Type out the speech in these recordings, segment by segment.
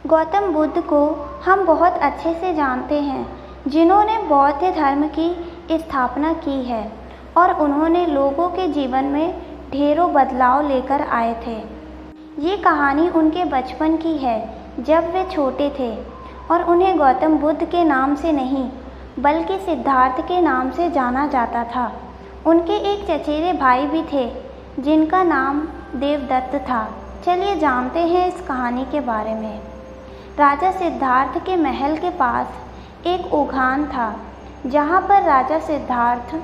गौतम बुद्ध को हम बहुत अच्छे से जानते हैं, जिन्होंने बौद्ध धर्म की स्थापना की है और उन्होंने लोगों के जीवन में ढेरों बदलाव लेकर आए थे। ये कहानी उनके बचपन की है, जब वे छोटे थे और उन्हें गौतम बुद्ध के नाम से नहीं बल्कि सिद्धार्थ के नाम से जाना जाता था। उनके एक चचेरे भाई भी थे जिनका नाम देवदत्त था। चलिए जानते हैं इस कहानी के बारे में। राजा सिद्धार्थ के महल के पास एक उद्यान था, जहाँ पर राजा सिद्धार्थ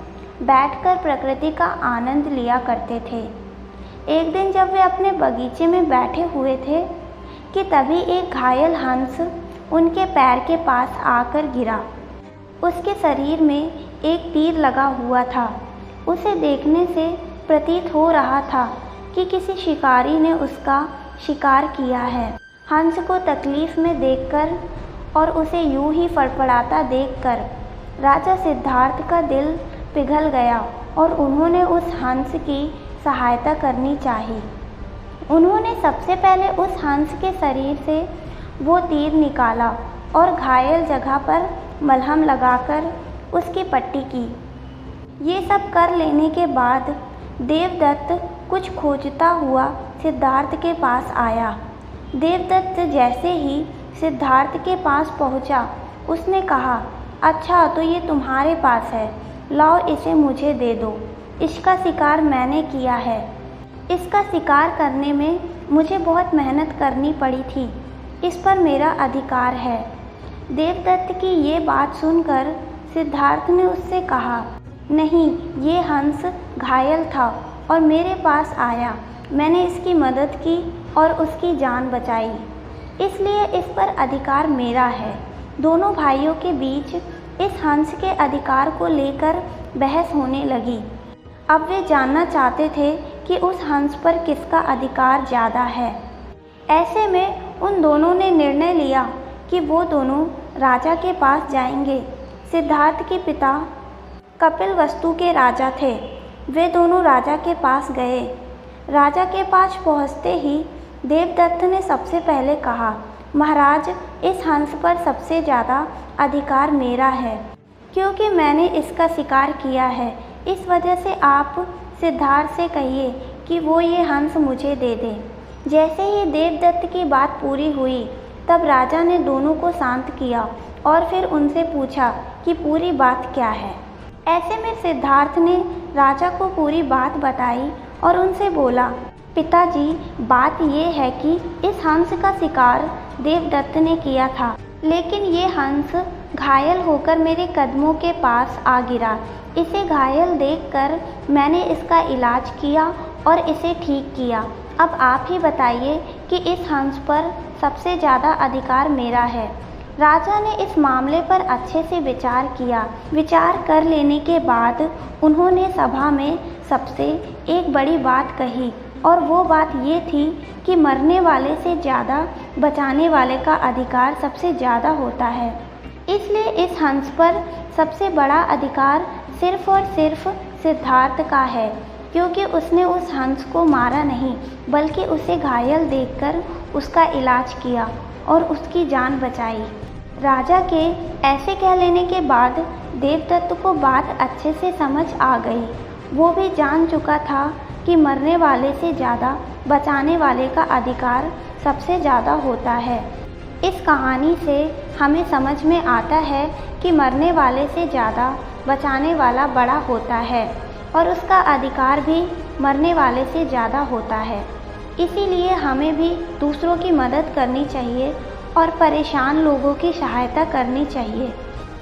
बैठकर प्रकृति का आनंद लिया करते थे। एक दिन जब वे अपने बगीचे में बैठे हुए थे कि तभी एक घायल हंस उनके पैर के पास आकर गिरा। उसके शरीर में एक तीर लगा हुआ था। उसे देखने से प्रतीत हो रहा था कि किसी शिकारी ने उसका शिकार किया है। हंस को तकलीफ में देखकर और उसे यूं ही फड़फड़ाता देखकर राजा सिद्धार्थ का दिल पिघल गया और उन्होंने उस हंस की सहायता करनी चाही। उन्होंने सबसे पहले उस हंस के शरीर से वो तीर निकाला और घायल जगह पर मलहम लगाकर उसकी पट्टी की। ये सब कर लेने के बाद देवदत्त कुछ खोजता हुआ सिद्धार्थ के पास आया। देवदत्त जैसे ही सिद्धार्थ के पास पहुंचा, उसने कहा, अच्छा तो ये तुम्हारे पास है, लाओ इसे मुझे दे दो। इसका शिकार मैंने किया है। इसका शिकार करने में मुझे बहुत मेहनत करनी पड़ी थी। इस पर मेरा अधिकार है। देवदत्त की ये बात सुनकर सिद्धार्थ ने उससे कहा, नहीं, ये हंस घायल था और मेरे पास आया। मैंने इसकी मदद की और उसकी जान बचाई, इसलिए इस पर अधिकार मेरा है। दोनों भाइयों के बीच इस हंस के अधिकार को लेकर बहस होने लगी। अब वे जानना चाहते थे कि उस हंस पर किसका अधिकार ज़्यादा है। ऐसे में उन दोनों ने निर्णय लिया कि वो दोनों राजा के पास जाएंगे। सिद्धार्थ के पिता कपिलवस्तु के राजा थे। वे दोनों राजा के पास गए। राजा के पास पहुंचते ही देवदत्त ने सबसे पहले कहा, महाराज, इस हंस पर सबसे ज़्यादा अधिकार मेरा है, क्योंकि मैंने इसका शिकार किया है। इस वजह से आप सिद्धार्थ से कहिए कि वो ये हंस मुझे दे दे। जैसे ही देवदत्त की बात पूरी हुई, तब राजा ने दोनों को शांत किया और फिर उनसे पूछा कि पूरी बात क्या है। ऐसे में सिद्धार्थ ने राजा को पूरी बात बताई और उनसे बोला, पिताजी, बात ये है कि इस हंस का शिकार देवदत्त ने किया था, लेकिन ये हंस घायल होकर मेरे कदमों के पास आ गिरा। इसे घायल देखकर मैंने इसका इलाज किया और इसे ठीक किया। अब आप ही बताइए कि इस हंस पर सबसे ज़्यादा अधिकार मेरा है। राजा ने इस मामले पर अच्छे से विचार किया। विचार कर लेने के बाद उन्होंने सभा में सबसे एक बड़ी बात कही, और वो बात ये थी कि मरने वाले से ज़्यादा बचाने वाले का अधिकार सबसे ज़्यादा होता है। इसलिए इस हंस पर सबसे बड़ा अधिकार सिर्फ और सिर्फ सिद्धार्थ का है, क्योंकि उसने उस हंस को मारा नहीं, बल्कि उसे घायल देखकर उसका इलाज किया और उसकी जान बचाई। राजा के ऐसे कह लेने के बाद देवदत्त को बात अच्छे से समझ आ गई। वो भी जान चुका था कि मरने वाले से ज़्यादा बचाने वाले का अधिकार सबसे ज़्यादा होता है। इस कहानी से हमें समझ में आता है कि मरने वाले से ज़्यादा बचाने वाला बड़ा होता है और उसका अधिकार भी मरने वाले से ज़्यादा होता है। इसीलिए हमें भी दूसरों की मदद करनी चाहिए और परेशान लोगों की सहायता करनी चाहिए।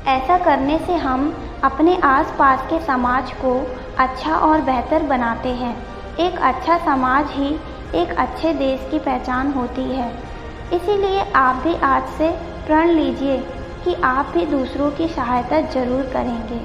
ऐसा करने से हम अपने आसपास के समाज को अच्छा और बेहतर बनाते हैं। एक अच्छा समाज ही एक अच्छे देश की पहचान होती है। इसीलिए आप भी आज से प्रण लीजिए कि आप भी दूसरों की सहायता ज़रूर करेंगे।